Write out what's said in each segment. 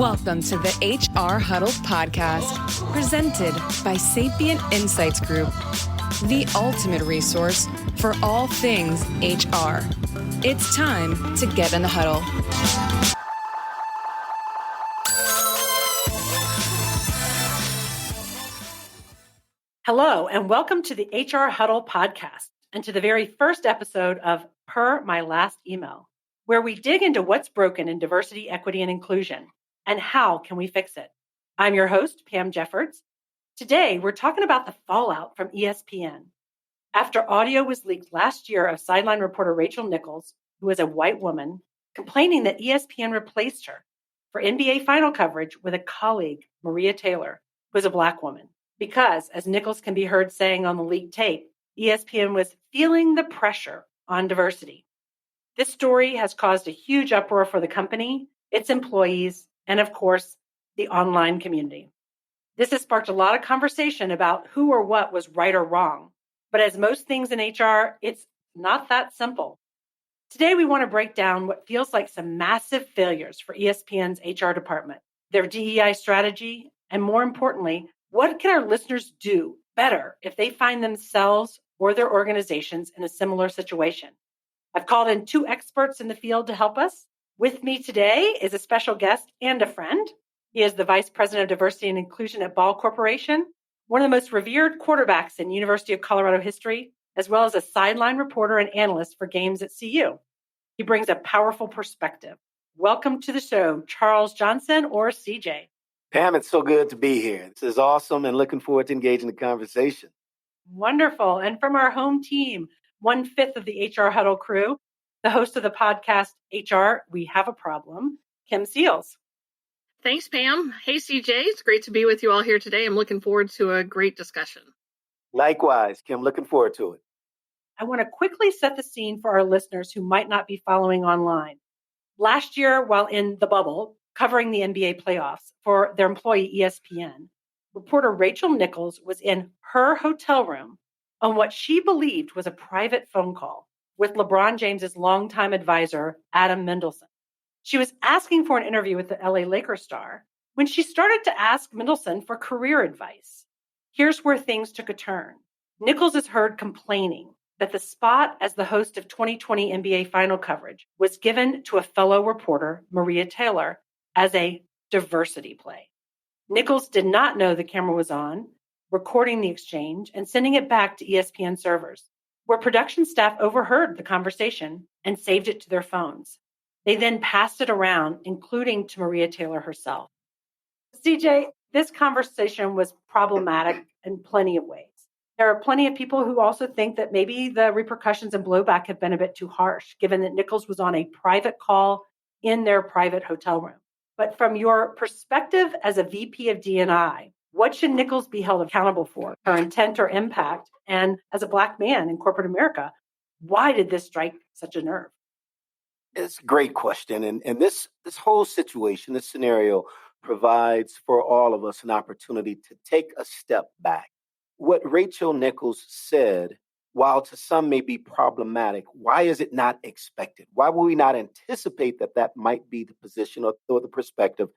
Welcome to the HR Huddle podcast, presented by Sapient Insights Group, the ultimate resource for all things HR. It's time to get in the huddle. Hello, and welcome to the HR Huddle podcast and to the very first episode of Per My Last Email, where we dig into what's broken in diversity, equity, and inclusion, and how can we fix it. I'm your host, Pam Jeffords. Today, we're talking about the fallout from ESPN. After audio was leaked last year of sideline reporter Rachel Nichols, who was a white woman, complaining that ESPN replaced her for NBA final coverage with a colleague, Maria Taylor, who was a Black woman. Because, as Nichols can be heard saying on the leaked tape, ESPN was feeling the pressure on diversity. This story has caused a huge uproar for the company, its employees, and of course, the online community. This has sparked a lot of conversation about who or what was right or wrong. But as most things in HR, it's not that simple. Today, we want to break down what feels like some massive failures for ESPN's HR department, their DEI strategy, and more importantly, what can our listeners do better if they find themselves or their organizations in a similar situation? I've called in two experts in the field to help us. With me today is a special guest and a friend. He is the Vice President of Diversity and Inclusion at Ball Corporation, one of the most revered quarterbacks in University of Colorado history, as well as a sideline reporter and analyst for games at CU. He brings a powerful perspective. Welcome to the show, Charles Johnson, or CJ. Pam, it's so good to be here. This is awesome and looking forward to engaging the conversation. Wonderful. And from our home team, 1/5 of the HR Huddle crew, the host of the podcast, HR, We Have a Problem, Kim Seals. Thanks, Pam. Hey, CJ. It's great to be with you all here today. I'm looking forward to a great discussion. Likewise, Kim, looking forward to it. I want to quickly set the scene for our listeners who might not be following online. Last year, while in the bubble, covering the NBA playoffs for their employee ESPN, reporter Rachel Nichols was in her hotel room on what she believed was a private phone call with LeBron James's longtime advisor, Adam Mendelsohn. She was asking for an interview with the LA Lakers star when she started to ask Mendelsohn for career advice. Here's where things took a turn. Nichols is heard complaining that the spot as the host of 2020 NBA final coverage was given to a fellow reporter, Maria Taylor, as a diversity play. Nichols did not know the camera was on, recording the exchange and sending it back to ESPN servers, where production staff overheard the conversation and saved it to their phones. They then passed it around, including to Maria Taylor herself. CJ, this conversation was problematic in plenty of ways. There are plenty of people who also think that maybe the repercussions and blowback have been a bit too harsh, given that Nichols was on a private call in their private hotel room. But from your perspective as a VP of D&I, what should Nichols be held accountable for, her intent or impact? And as a Black man in corporate America, why did this strike such a nerve? It's a great question. And this whole situation, this scenario provides for all of us an opportunity to take a step back. What Rachel Nichols said, while to some may be problematic, why is it not expected? Why will we not anticipate that might be the position or the perspective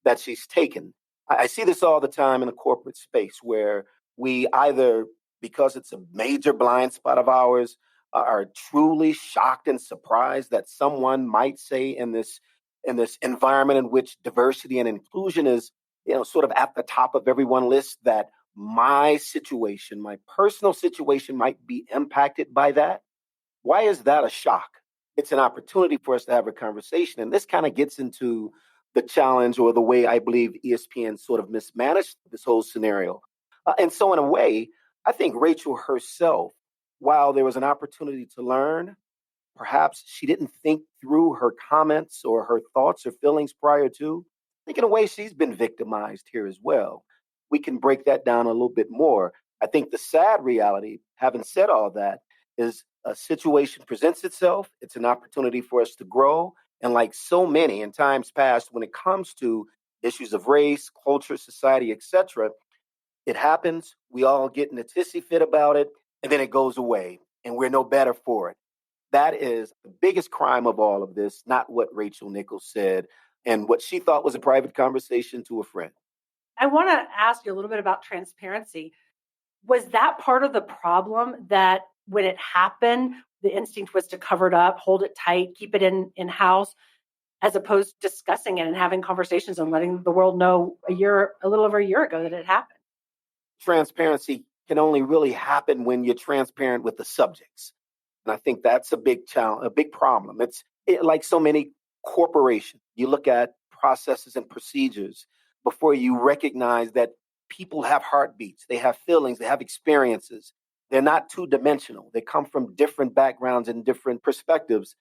that she's taken? I see this all the time in the corporate space where we either, because it's a major blind spot of ours, are truly shocked and surprised that someone might say in this environment in which diversity and inclusion is, sort of at the top of everyone's list, that my situation, my personal situation might be impacted by that. Why is that a shock? It's an opportunity for us to have a conversation. And this kind of gets into the challenge or the way I believe ESPN sort of mismanaged this whole scenario. And so in a way, I think Rachel herself, while there was an opportunity to learn, perhaps she didn't think through her comments or her thoughts or feelings prior to. I think in a way she's been victimized here as well. We can break that down a little bit more. I think the sad reality, having said all that, is a situation presents itself. It's an opportunity for us to grow. And like so many in times past, when it comes to issues of race, culture, society, etc., it happens. We all get in a tissy fit about it, and then it goes away, and we're no better for it. That is the biggest crime of all of this, not what Rachel Nichols said and what she thought was a private conversation to a friend. I want to ask you a little bit about transparency. Was that part of the problem, that when it happened, the instinct was to cover it up, hold it tight, keep it in-house, as opposed to discussing it and having conversations and letting the world know a little over a year ago that it happened? Transparency can only really happen when you're transparent with the subjects. And I think that's a big challenge, a big problem. Like so many corporations, you look at processes and procedures before you recognize that people have heartbeats, they have feelings, they have experiences. They're not two-dimensional. They come from different backgrounds and different perspectives.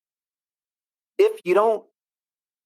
If you don't,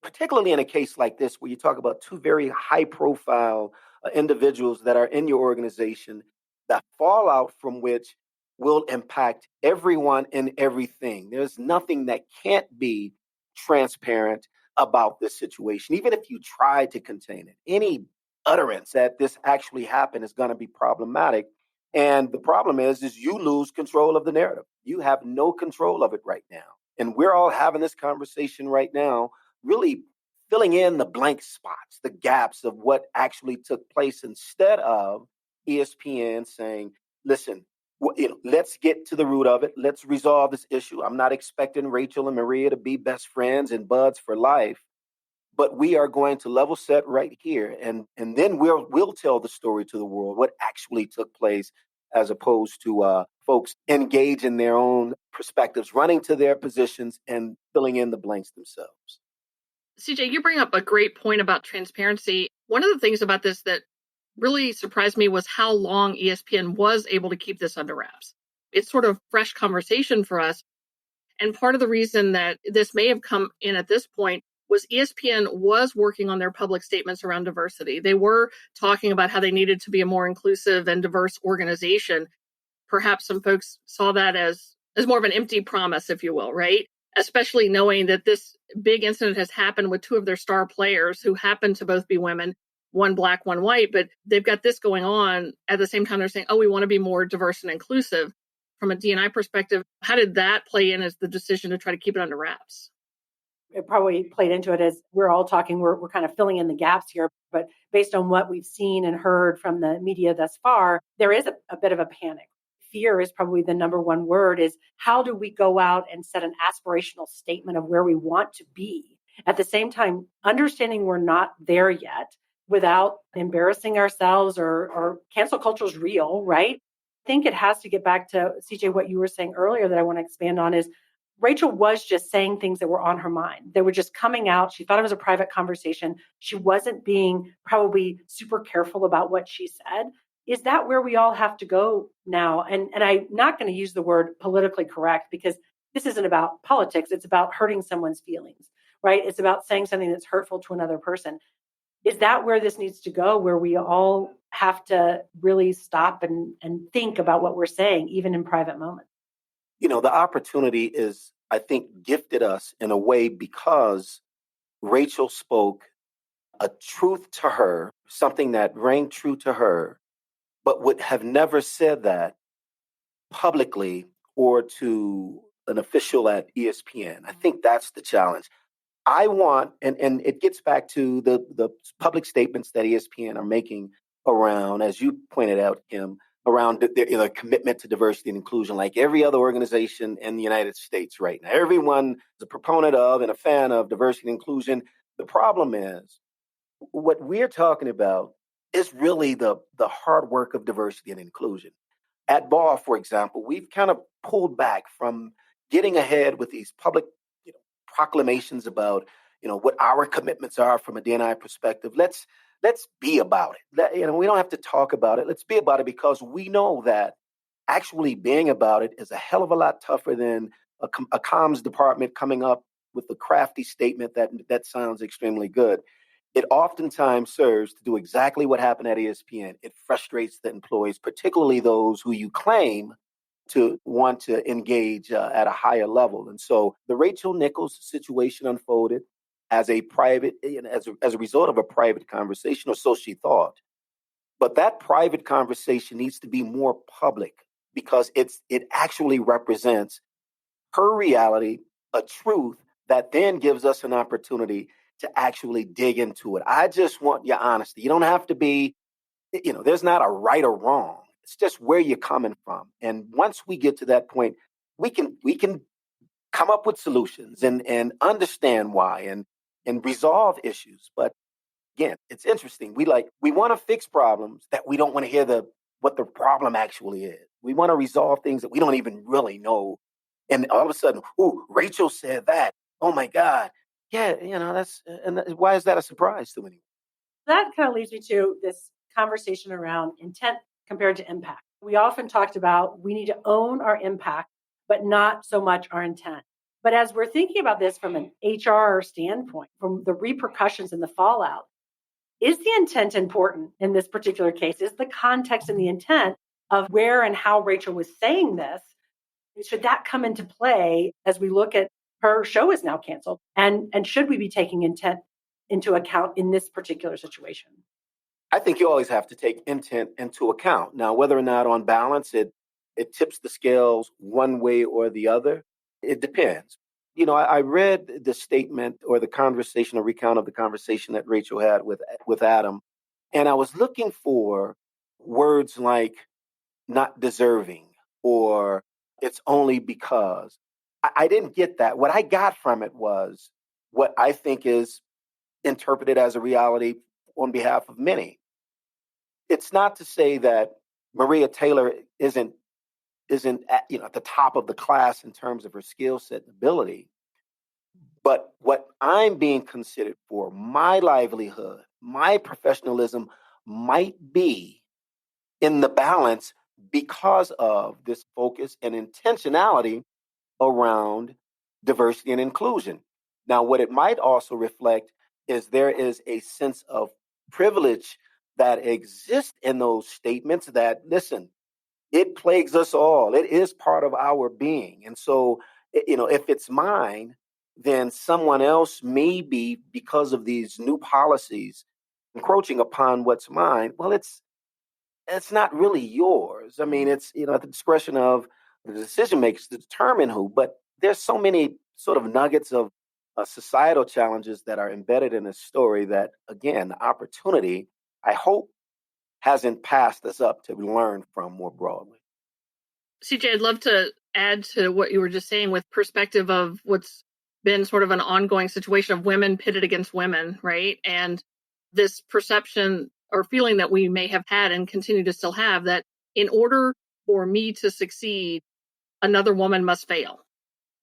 particularly in a case like this, where you talk about two very high-profile individuals that are in your organization, the fallout from which will impact everyone and everything. There's nothing that can't be transparent about this situation, even if you try to contain it. Any utterance that this actually happened is going to be problematic. And the problem is you lose control of the narrative. You have no control of it right now. And we're all having this conversation right now, really filling in the blank spots, the gaps of what actually took place, instead of ESPN saying, listen, let's get to the root of it. Let's resolve this issue. I'm not expecting Rachel and Maria to be best friends and buds for life, but we are going to level set right here. And then we'll tell the story to the world, what actually took place, as opposed to folks engage in their own perspectives, running to their positions and filling in the blanks themselves. CJ, you bring up a great point about transparency. One of the things about this that really surprised me was how long ESPN was able to keep this under wraps. It's sort of fresh conversation for us. And part of the reason that this may have come in at this point was ESPN was working on their public statements around diversity. They were talking about how they needed to be a more inclusive and diverse organization. Perhaps some folks saw that as more of an empty promise, if you will, right? Especially knowing that this big incident has happened with two of their star players who happen to both be women, one black, one white, but they've got this going on. At the same time, they're saying, oh, we want to be more diverse and inclusive. From a D&I perspective, how did that play in as the decision to try to keep it under wraps? It probably played into it as we're all talking, we're kind of filling in the gaps here. But based on what we've seen and heard from the media thus far, there is a bit of a panic. Fear is probably the number one word. Is how do we go out and set an aspirational statement of where we want to be? At the same time, understanding we're not there yet without embarrassing ourselves, or cancel culture is real, right? I think it has to get back to, CJ, what you were saying earlier that I want to expand on is Rachel was just saying things that were on her mind. They were just coming out. She thought it was a private conversation. She wasn't being probably super careful about what she said. Is that where we all have to go now? And I'm not going to use the word politically correct, because this isn't about politics. It's about hurting someone's feelings, right? It's about saying something that's hurtful to another person. Is that where this needs to go, where we all have to really stop and think about what we're saying, even in private moments? The opportunity is, I think, gifted us in a way because Rachel spoke a truth to her, something that rang true to her, but would have never said that publicly or to an official at ESPN. I think that's the challenge. I want, and it gets back to the public statements that ESPN are making around, as you pointed out, Kim, around their commitment to diversity and inclusion, like every other organization in the United States right now. Everyone is a proponent of and a fan of diversity and inclusion. The problem is, what we're talking about is really the hard work of diversity and inclusion. At BAW, for example, we've kind of pulled back from getting ahead with these public proclamations about what our commitments are from a D&I perspective. Let's be about it. We don't have to talk about it. Let's be about it, because we know that actually being about it is a hell of a lot tougher than a comms department coming up with a crafty statement that sounds extremely good. It oftentimes serves to do exactly what happened at ESPN. It frustrates the employees, particularly those who you claim to want to engage at a higher level. And so the Rachel Nichols situation unfolded as a private, as a result of a private conversation, or so she thought. But that private conversation needs to be more public, because it actually represents her reality, a truth that then gives us an opportunity to actually dig into it. I just want your honesty. You don't have to be, there's not a right or wrong. It's just where you're coming from. And once we get to that point, we can come up with solutions and understand why and resolve issues. But again, it's interesting. We want to fix problems that we don't want to hear what the problem actually is. We want to resolve things that we don't even really know. And all of a sudden, oh, Rachel said that. Oh my God. Yeah, why is that a surprise to anyone? That kind of leads me to this conversation around intent compared to impact. We often talked about we need to own our impact, but not so much our intent. But as we're thinking about this from an HR standpoint, from the repercussions and the fallout, is the intent important in this particular case? Is the context and the intent of where and how Rachel was saying this, should that come into play as we look at her show is now canceled? And should we be taking intent into account in this particular situation? I think you always have to take intent into account. Now, whether or not on balance it tips the scales one way or the other, it depends. I read the statement or the conversation, a recount of the conversation that Rachel had with Adam, and I was looking for words like not deserving or it's only because. I didn't get that. What I got from it was what I think is interpreted as a reality on behalf of many. It's not to say that Maria Taylor isn't at the top of the class in terms of her skill set and ability. But what I'm being considered for, my livelihood, my professionalism might be in the balance because of this focus and intentionality around diversity and inclusion. Now, what it might also reflect is there is a sense of privilege that exists in those statements that, listen, it plagues us all. It is part of our being. And so, if it's mine, then someone else may be, because of these new policies, encroaching upon what's mine. Well, it's not really yours. I mean, it's, at the discretion of the decision makers to determine who, but there's so many sort of nuggets of societal challenges that are embedded in this story that, again, the opportunity, I hope, hasn't passed us up to learn from more broadly. CJ, I'd love to add to what you were just saying with perspective of what's been sort of an ongoing situation of women pitted against women, right? And this perception or feeling that we may have had and continue to still have that in order for me to succeed, another woman must fail,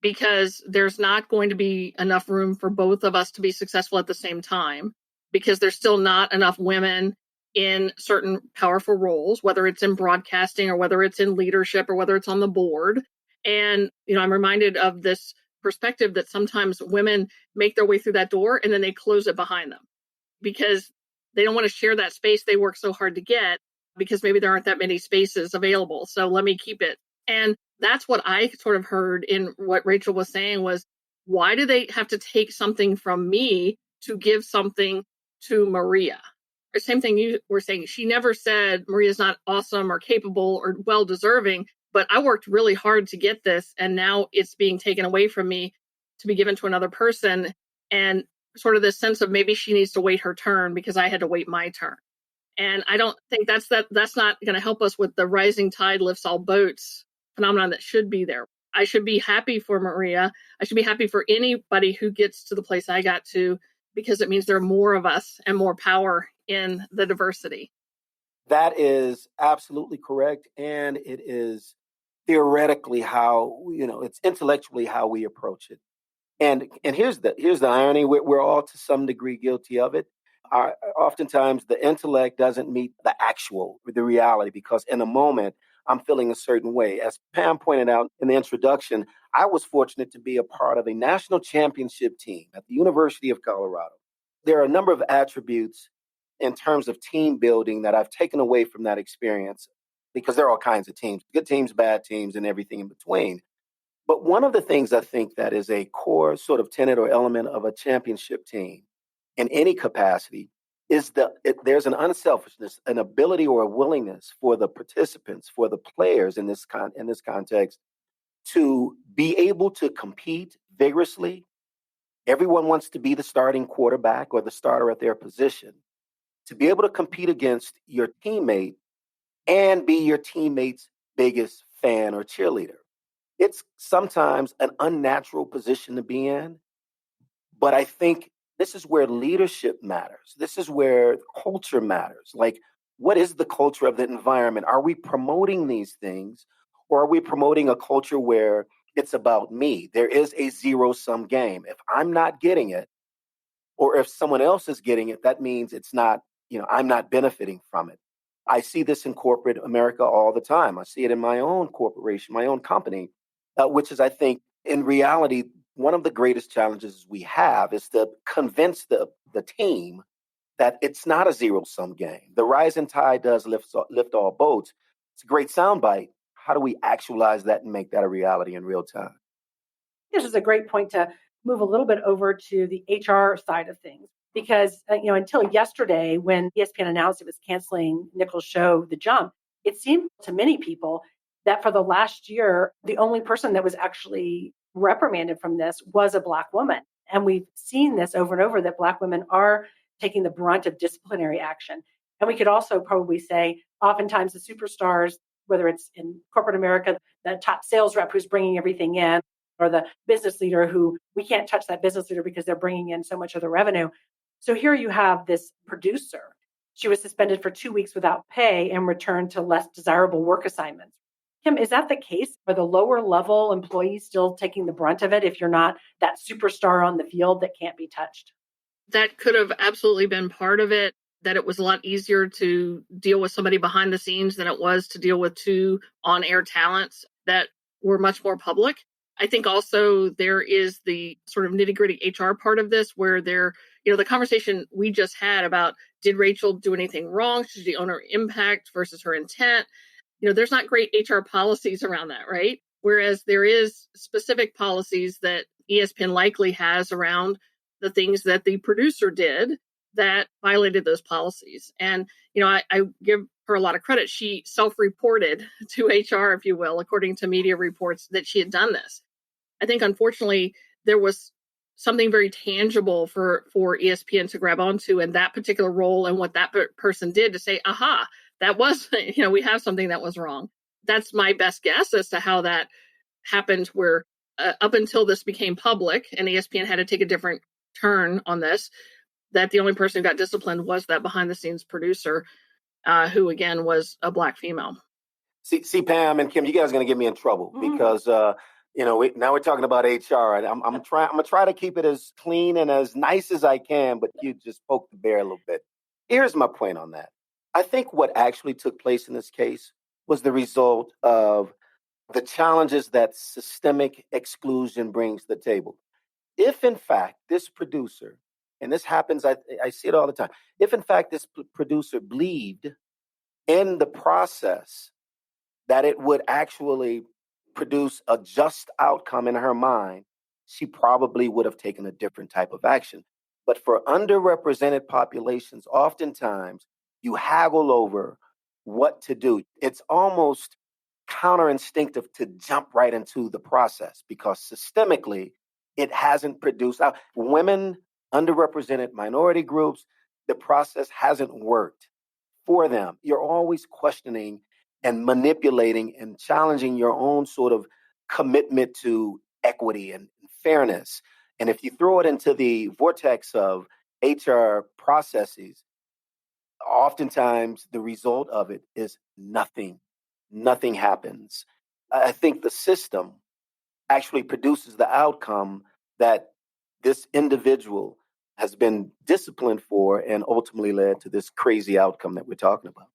because there's not going to be enough room for both of us to be successful at the same time, because there's still not enough women in certain powerful roles, whether it's in broadcasting or whether it's in leadership or whether it's on the board. And, I'm reminded of this perspective that sometimes women make their way through that door and then they close it behind them because they don't want to share that space they work so hard to get, because maybe there aren't that many spaces available. So let me keep it. And that's what I sort of heard in what Rachel was saying was, why do they have to take something from me to give something to Maria? The same thing you were saying. She never said Maria's not awesome or capable or well-deserving, but I worked really hard to get this, and now it's being taken away from me to be given to another person. And sort of this sense of maybe she needs to wait her turn because I had to wait my turn. And I don't think that's not going to help us with the rising tide lifts all boats phenomenon that should be there. I should be happy for Maria. I should be happy for anybody who gets to the place I got to, because it means there are more of us and more power in the diversity. That is absolutely correct. And it is theoretically how, it's intellectually how we approach it. And here's the irony. We're all to some degree guilty of it. Oftentimes the intellect doesn't meet the reality, because in a moment I'm feeling a certain way. As Pam pointed out in the introduction, I was fortunate to be a part of a national championship team at the University of Colorado. There are a number of attributes in terms of team building that I've taken away from that experience, because there are all kinds of teams, good teams, bad teams, and everything in between. But one of the things I think that is a core sort of tenet or element of a championship team in any capacity is there's an unselfishness, an ability or a willingness for the participants, for the players in this context, to be able to compete vigorously. Everyone wants to be the starting quarterback or the starter at their position. To be able to compete against your teammate and be your teammate's biggest fan or cheerleader. It's sometimes an unnatural position to be in, but I think this is where leadership matters. This is where culture matters. Like, what is the culture of the environment? Are we promoting these things, or are we promoting a culture where it's about me? There is a zero-sum game. If I'm not getting it, or if someone else is getting it, that means it's not, I'm not benefiting from it. I see this in corporate America all the time. I see it in my own corporation, my own company, which is, I think, in reality, one of the greatest challenges we have is to convince the team that it's not a zero-sum game. The rising tide does lift all boats. It's a great soundbite. How do we actualize that and make that a reality in real time? This is a great point to move a little bit over to the HR side of things, because until yesterday, when ESPN announced it was canceling Nichols' show, The Jump, it seemed to many people that for the last year, the only person that was actually reprimanded from this was a Black woman. And we've seen this over and over, that Black women are taking the brunt of disciplinary action. And we could also probably say, oftentimes the superstars, whether it's in corporate America, the top sales rep who's bringing everything in, or the business leader who we can't touch that business leader because they're bringing in so much of the revenue. So here you have this producer. She was suspended for 2 weeks without pay and returned to less desirable work assignments. Kim, is that the case? Are the lower level employees still taking the brunt of it if you're not that superstar on the field that can't be touched? That could have absolutely been part of it, that it was a lot easier to deal with somebody behind the scenes than it was to deal with two on-air talents that were much more public. I think also there is the sort of nitty-gritty HR part of this, where the conversation we just had about, did Rachel do anything wrong? Should she own her impact versus her intent? There's not great HR policies around that, right? Whereas there is specific policies that ESPN likely has around the things that the producer did that violated those policies. And, I give her a lot of credit. She self-reported to HR, if you will, according to media reports, that she had done this. I think, unfortunately, there was something very tangible for ESPN to grab onto in that particular role and what that person did to say, aha, that was, we have something that was wrong. That's my best guess as to how that happened, where up until this became public and ESPN had to take a different turn on this, that the only person who got disciplined was that behind the scenes producer, who again was a Black female. See, Pam and Kim, you guys are going to get me in trouble because, now we're talking about HR, and I'm going to try to keep it as clean and as nice as I can, but you just poked the bear a little bit. Here's my point on that. I think what actually took place in this case was the result of the challenges that systemic exclusion brings to the table. If, in fact, this producer, and this happens, I see it all the time, if, in fact, this producer believed in the process that it would actually produce a just outcome in her mind, she probably would have taken a different type of action. But for underrepresented populations, oftentimes you haggle over what to do. It's almost counterinstinctive to jump right into the process because systemically it hasn't produced women, underrepresented minority groups. The process hasn't worked for them. You're always questioning and manipulating and challenging your own sort of commitment to equity and fairness. And if you throw it into the vortex of HR processes, oftentimes the result of it is nothing. Nothing happens. I think the system actually produces the outcome that this individual has been disciplined for and ultimately led to this crazy outcome that we're talking about.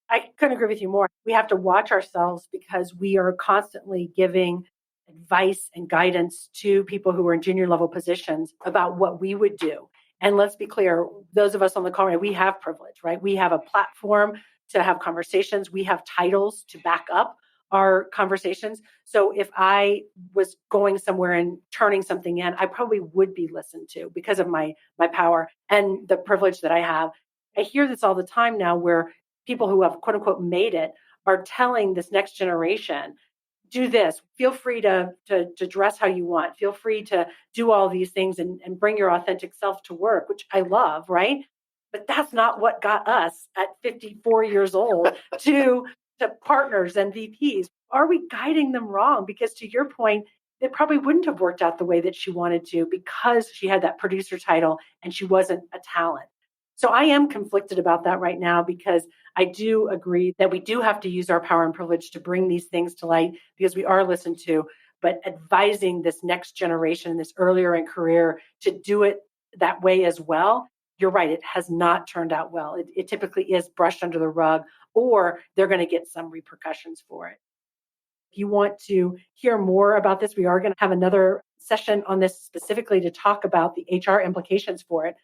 I couldn't agree with you more. We have to watch ourselves because we are constantly giving advice and guidance to people who are in junior level positions about what we would do. And let's be clear, those of us on the call, right, we have privilege, right? We have a platform to have conversations. We have titles to back up our conversations. So if I was going somewhere and turning something in, I probably would be listened to because of my power and the privilege that I have. I hear this all the time now where people who have quote unquote made it are telling this next generation, do this. Feel free to dress how you want. Feel free to do all these things and bring your authentic self to work, which I love, right? But that's not what got us at 54 years old to partners and VPs. Are we guiding them wrong? Because to your point, it probably wouldn't have worked out the way that she wanted to because she had that producer title and she wasn't a talent. So I am conflicted about that right now because I do agree that we do have to use our power and privilege to bring these things to light because we are listened to, but advising this next generation, this earlier in career to do it that way as well. You're right. It has not turned out well. It typically is brushed under the rug or they're going to get some repercussions for it. If you want to hear more about this, we are going to have another session on this specifically to talk about the HR implications for it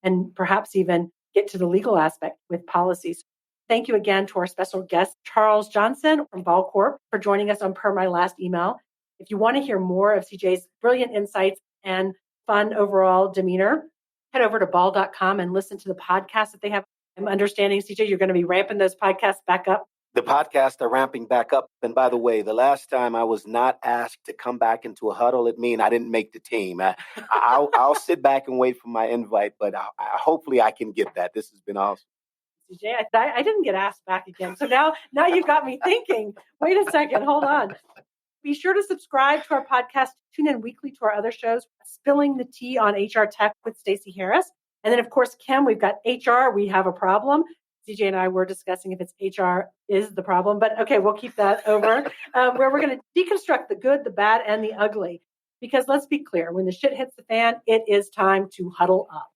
and perhaps even get to the legal aspect with policies. Thank you again to our special guest, Charles Johnson from Ball Corp, for joining us on Per My Last Email. If you want to hear more of CJ's brilliant insights and fun overall demeanor, head over to ball.com and listen to the podcast that they have. I'm understanding, CJ, you're going to be ramping those podcasts back up. The podcasts are ramping back up. And by the way, the last time I was not asked to come back into a huddle, it means I didn't make the team. I'll sit back and wait for my invite, but hopefully I can get that. This has been awesome. CJ, I didn't get asked back again. So now you've got me thinking, wait a second, hold on. Be sure to subscribe to our podcast. Tune in weekly to our other shows, Spilling the Tea on HR Tech with Stacey Harris. And then, of course, Kim, we've got HR, We Have a Problem. CJ and I were discussing if it's HR is the problem, but okay, we'll keep that over, where we're going to deconstruct the good, the bad, and the ugly. Because let's be clear, when the shit hits the fan, it is time to huddle up.